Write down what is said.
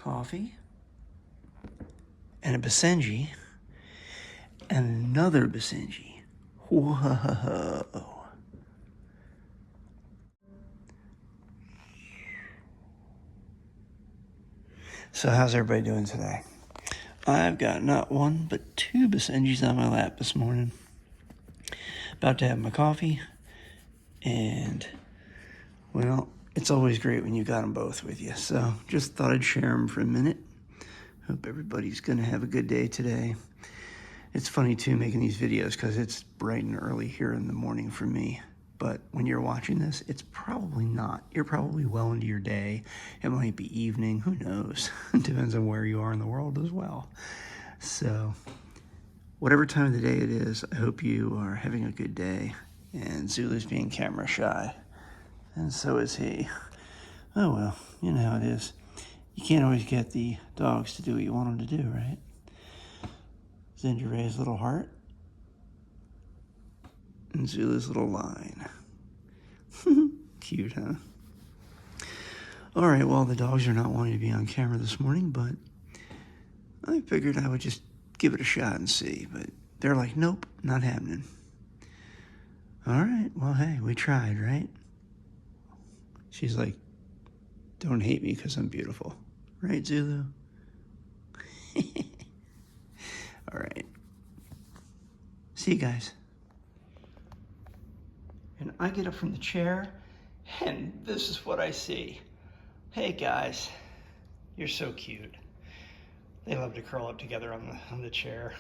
coffee, and a Basenji, and another Basenji. Whoa. So how's everybody doing today? I've got not one, but two Basenjis on my lap this morning. About to have my coffee, and, well, it's always great when you got them both with you. So just thought I'd share them for a minute. Hope everybody's going to have a good day today. It's funny, too, making these videos because it's bright and early here in the morning for me. But when you're watching this, it's probably not. You're probably well into your day. It might be evening. Who knows? It depends on where you are in the world as well. So whatever time of the day it is, I hope you are having a good day. And Zulu's being camera shy. And so is he. Oh, well, you know how it is. You can't always get the dogs to do what you want them to do, right? Zenji little heart. And Zulu's little line. Cute, huh? All right, well, the dogs are not wanting to be on camera this morning, but I figured I would just give it a shot and see. But they're like, nope, not happening. All right, well, hey, we tried, right? She's like, don't hate me because I'm beautiful. Right, Zulu? All right. See you guys. And I get up from the chair, and this is what I see. Hey guys, you're so cute. They love to curl up together on the chair.